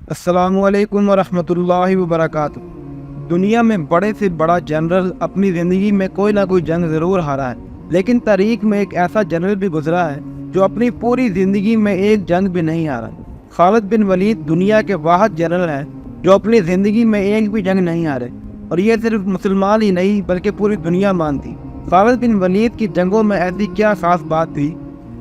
السلام علیکم ورحمۃ اللہ وبرکاتہ۔ دنیا میں بڑے سے بڑا جنرل اپنی زندگی میں کوئی نہ کوئی جنگ ضرور ہارا ہے، لیکن تاریخ میں ایک ایسا جنرل بھی گزرا ہے جو اپنی پوری زندگی میں ایک جنگ بھی نہیں ہارا۔ خالد بن ولید دنیا کے واحد جنرل ہیں جو اپنی زندگی میں ایک بھی جنگ نہیں ہارے، اور یہ صرف مسلمان ہی نہیں بلکہ پوری دنیا مانتی۔ خالد بن ولید کی جنگوں میں ایسی کیا خاص بات تھی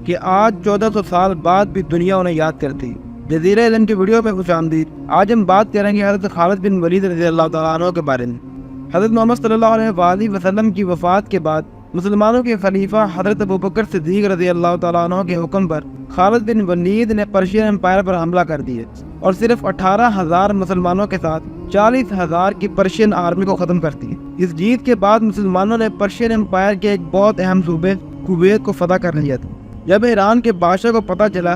کہ آج 1400 سال بعد بھی دنیا انہیں یاد کرتی۔ جزیرہ علم کی ویڈیو میں خوش آمدید۔ آج ہم بات کریں گے حضرت خالد بن ولید رضی اللہ تعالیٰ عنہ کے بارے میں۔ حضرت محمد صلی اللہ علیہ وآلہ وسلم کی وفات کے بعد مسلمانوں کے خلیفہ حضرت ابوبکر صدیق رضی اللہ تعالیٰ عنہ کے حکم پر خالد بن ولید نے پرشین امپائر پر حملہ کر دیا اور صرف 18,000 مسلمانوں کے ساتھ 40,000 کی پرشین آرمی کو ختم کر دیا۔ اس جیت کے بعد مسلمانوں نے پرشین امپائر کے ایک بہت اہم صوبے کویت کو فتح کر لیا تھا۔ جب ایران کے بادشاہ کو پتہ چلا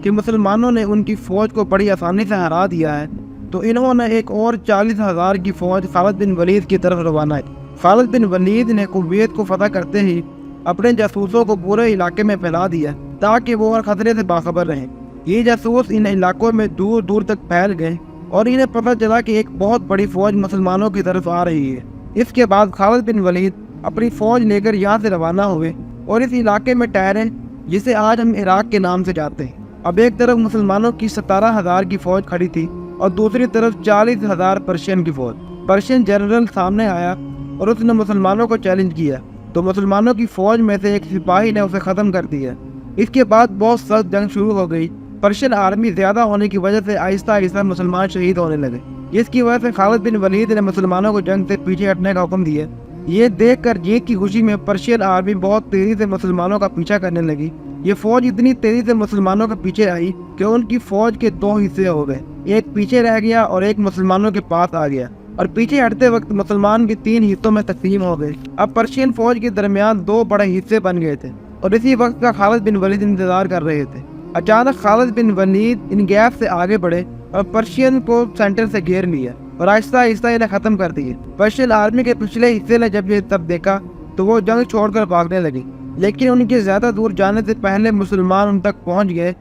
کہ مسلمانوں نے ان کی فوج کو بڑی آسانی سے ہرا دیا ہے، تو انہوں نے ایک اور 40,000 کی فوج خالد بن ولید کی طرف روانہ کی۔ خالد بن ولید نے کویت کو فتح کرتے ہی اپنے جاسوسوں کو پورے علاقے میں پھیلا دیا تاکہ وہ ہر خطرے سے باخبر رہیں۔ یہ جاسوس ان علاقوں میں دور دور تک پھیل گئے اور انہیں پتہ چلا کہ ایک بہت بڑی فوج مسلمانوں کی طرف آ رہی ہے۔ اس کے بعد خالد بن ولید اپنی فوج لے کر یہاں سے روانہ ہوئے اور اس علاقے میں ٹھہرے جسے آج ہم عراق کے نام سے جانتے ہیں۔ اب ایک طرف مسلمانوں کی 17,000 کی فوج کھڑی تھی اور دوسری طرف 40,000 پرشین کی فوج۔ پرشین جنرل سامنے آیا اور اس نے مسلمانوں کو چیلنج کیا، تو مسلمانوں کی فوج میں سے ایک سپاہی نے اسے ختم کر دیا۔ اس کے بعد بہت سخت جنگ شروع ہو گئی۔ پرشین آرمی زیادہ ہونے کی وجہ سے آہستہ آہستہ مسلمان شہید ہونے لگے، جس کی وجہ سے خالد بن ولید نے مسلمانوں کو جنگ سے پیچھے ہٹنے کا حکم دیا۔ یہ دیکھ کر جیت کی خوشی میں پرشین آرمی بہت تیزی سے مسلمانوں کا پیچھا کرنے لگی۔ یہ فوج اتنی تیزی سے مسلمانوں کے پیچھے آئی کہ ان کی فوج کے 2 حصے ہو گئے، ایک پیچھے رہ گیا اور ایک مسلمانوں کے پاس آ گیا، اور پیچھے ہٹتے وقت مسلمان بھی 3 حصوں میں تقسیم ہو گئے۔ اب پرشین فوج کے درمیان 2 بڑے حصے بن گئے تھے اور اسی وقت کا خالد بن ولید انتظار کر رہے تھے۔ اچانک خالد بن ولید ان گیپ سے آگے بڑھے اور پرشین کو سینٹر سے گھیر لیا اور آہستہ آہستہ انہیں ختم کر دیے۔ پرشین آرمی کے پچھلے حصے نے جب یہ تب دیکھا تو وہ جنگ چھوڑ کر بھاگنے لگے، لیکن ان کے زیادہ دور جانے سے پہلے مسلمان ان تک پہنچ گئے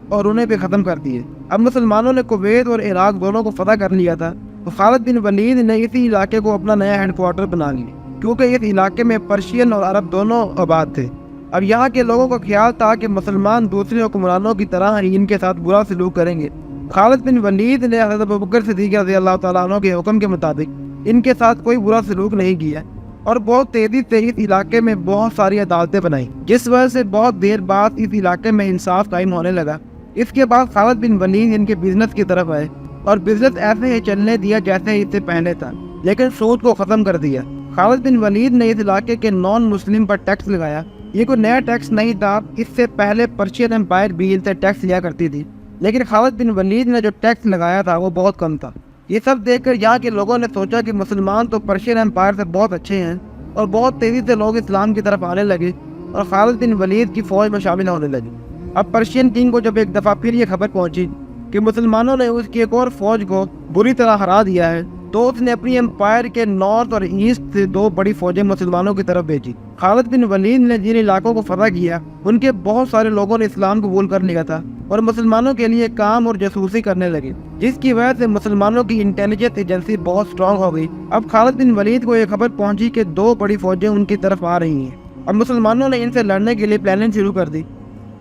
اور انہیں بھی ختم کر دیے۔ اب مسلمانوں نے کویت اور عراق دونوں کو فتح کر لیا تھا، تو خالد بن ولید نے اسی علاقے کو اپنا نیا ہیڈ کوارٹر بنا لیا، کیونکہ اس علاقے میں پرشین اور عرب دونوں آباد تھے۔ اب یہاں کے لوگوں کا خیال تھا کہ مسلمان دوسرے حکمرانوں کی طرح ہی ان کے ساتھ برا سلوک کریں گے۔ خالد بن ولید نے حضرت ابوبکر صدیق رضی اللہ تعالیٰ عنہ کے حکم کے مطابق ان کے ساتھ کوئی برا سلوک نہیں کیا اور بہت تیزی سے اس علاقے میں بہت ساری عدالتیں بنائیں، جس وجہ سے بہت دیر بعد اس علاقے میں انصاف قائم ہونے لگا۔ اس کے بعد خالد بن ولید ان کے بزنس کی طرف آئے اور بزنس ایسے ہی چلنے دیا جیسے اس سے پہلے تھا، لیکن سود کو ختم کر دیا۔ خالد بن ولید نے اس علاقے کے نان مسلم پر ٹیکس لگایا۔ یہ کوئی نیا ٹیکس نہیں تھا، اس سے پہلے پرشین امپائر بھی ان سے ٹیکس لیا کرتی تھی، لیکن خالد بن ولید نے جو ٹیکس لگایا تھا وہ بہت کم تھا۔ یہ سب دیکھ کر یہاں کے لوگوں نے سوچا کہ مسلمان تو پرشین امپائر سے بہت اچھے ہیں، اور بہت تیزی سے لوگ اسلام کی طرف آنے لگے اور خالد بن ولید کی فوج میں شامل ہونے لگے۔ اب پرشین کنگ کو جب ایک دفعہ پھر یہ خبر پہنچی کہ مسلمانوں نے اس کی ایک اور فوج کو بری طرح ہرا دیا ہے، تو اس نے اپنی امپائر کے نارتھ اور ایسٹ سے 2 بڑی فوجیں مسلمانوں کی طرف بھیجی۔ خالد بن ولید نے جن علاقوں کو فتح کیا ان کے بہت سارے لوگوں نے اسلام قبول کر لیا تھا اور مسلمانوں کے لیے کام اور جاسوسی کرنے لگے، جس کی وجہ سے مسلمانوں کی انٹیلیجنس ایجنسی بہت سٹرانگ ہو گئی۔ اب خالد بن ولید کو یہ خبر پہنچی کہ 2 بڑی فوجیں ان کی طرف آ رہی ہیں۔ اب مسلمانوں نے ان سے لڑنے کے لیے پلاننگ شروع کر دی۔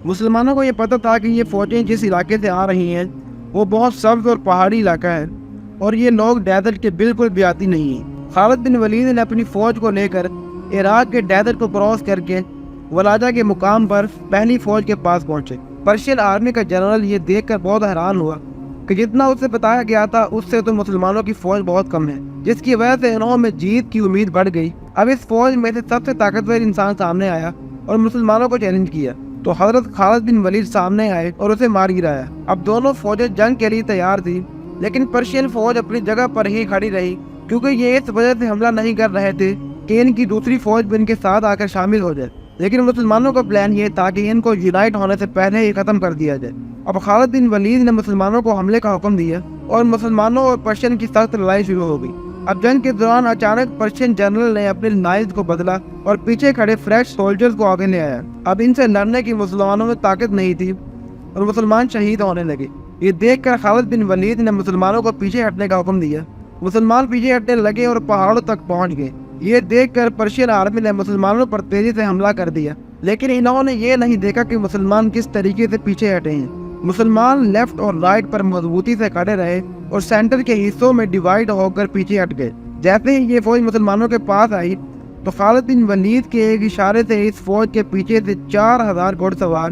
مسلمانوں کو یہ پتہ تھا کہ یہ فوجیں جس علاقے سے آ رہی ہیں وہ بہت سبز اور پہاڑی علاقہ ہے اور یہ لوگ ڈیزرٹ کے بالکل بھی آتی نہیں ہیں۔ خالد بن ولید نے اپنی فوج کو لے کر عراق کے ڈیزرٹ کو کراس کر کے ولاجہ کے مقام پر پہلی فوج کے پاس پہنچے۔ پرشین آرمی کا جنرل یہ دیکھ کر بہت حیران ہوا کہ جتنا اس سے بتایا گیا تھا اس سے تو مسلمانوں کی فوج بہت کم ہے، جس کی وجہ سے انہوں میں جیت کی امید بڑھ گئی۔ اب اس فوج میں سے سب سے طاقتور انسان سامنے آیا اور مسلمانوں کو چیلنج کیا، تو حضرت خالد بن ولید سامنے آئے اور اسے مار گرایا۔ اب دونوں فوجیں جنگ کے لیے تیار تھی، لیکن پرشین فوج اپنی جگہ پر ہی کھڑی رہی، کیونکہ یہ اس وجہ سے حملہ نہیں کر رہے تھے کہ ان کی دوسری فوج بھی ان کے ساتھ آ کر شامل ہو جائے، لیکن مسلمانوں کا پلان یہ تھا کہ ان کو یونائٹ ہونے سے پہلے ہی ختم کر دیا جائے۔ اب خالد بن ولید نے مسلمانوں کو حملے کا حکم دیا اور مسلمانوں اور پرشین کی سخت لڑائی شروع ہو گئی۔ اب جنگ کے دوران اچانک پرشین جنرل نے اپنے لائنز کو بدلا اور پیچھے کھڑے فریش سولجرز کو آگے لے آیا۔ اب ان سے لڑنے کی مسلمانوں میں طاقت نہیں تھی اور مسلمان شہید ہونے لگے۔ یہ دیکھ کر خالد بن ولید نے مسلمانوں کو پیچھے ہٹنے کا حکم دیا۔ مسلمان پیچھے ہٹنے لگے اور پہاڑوں تک پہنچ گئے۔ یہ دیکھ کر پرشین آرمی نے مسلمانوں پر تیزی سے حملہ کر دیا، لیکن انہوں نے یہ نہیں دیکھا کہ مسلمان کس طریقے سے پیچھے ہٹے ہیں۔ مسلمان لیفٹ اور رائٹ پر مضبوطی سے کھڑے رہے اور سینٹر کے حصوں میں ڈیوائیڈ ہو کر پیچھے ہٹ گئے۔ جیسے ہی یہ فوج مسلمانوں کے پاس آئی تو خالد بن ولید کے ایک اشارے سے اس فوج کے پیچھے سے 4000 گھوڑ سوار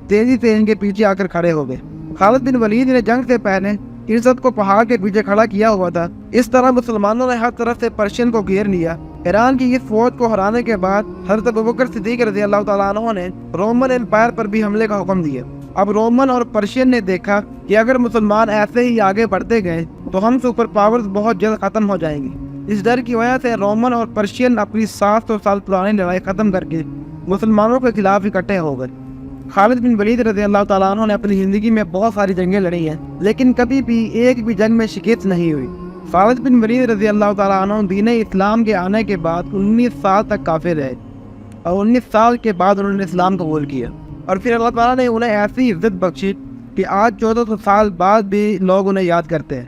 تیزی سے ان کے پیچھے آ کر کھڑے ہو گئے۔ خالد بن ولید نے جنگ سے پہلے ان سب کو پہاڑ کے پیچھے کھڑا کیا ہوا تھا۔ اس طرح مسلمانوں نے ہر طرف سے پرشین کو گھیر لیا۔ ایران کی اس فوج کو ہرانے کے بعد حضرت ابوبکر صدیق رضی اللہ تعالیٰ عنہ نے رومن امپائر پر بھی حملے کا حکم دیا۔ اب رومن اور پرشین نے دیکھا کہ اگر مسلمان ایسے ہی آگے بڑھتے گئے تو ہم سپر پاورز بہت جلد ختم ہو جائیں گی۔ اس ڈر کی وجہ سے رومن اور پرشین اپنی 700 سال پرانی لڑائی ختم کر کے مسلمانوں کے خلاف اکٹھے ہو گئے۔ خالد بن ولید رضی اللہ تعالیٰ عنہ نے اپنی زندگی میں بہت ساری جنگیں لڑی ہیں، لیکن کبھی بھی ایک بھی جنگ میں شکست نہیں ہوئی۔ خالد بن ولید رضی اللہ تعالیٰ عنہ دین اسلام کے آنے کے بعد 19 سال تک کافر رہے اور 19 سال کے بعد انہوں نے اسلام قبول کیا، اور پھر اللہ تعالیٰ نے انہیں ایسی عزت بخشی کہ آج 1400 سال بعد بھی لوگ انہیں یاد کرتے ہیں۔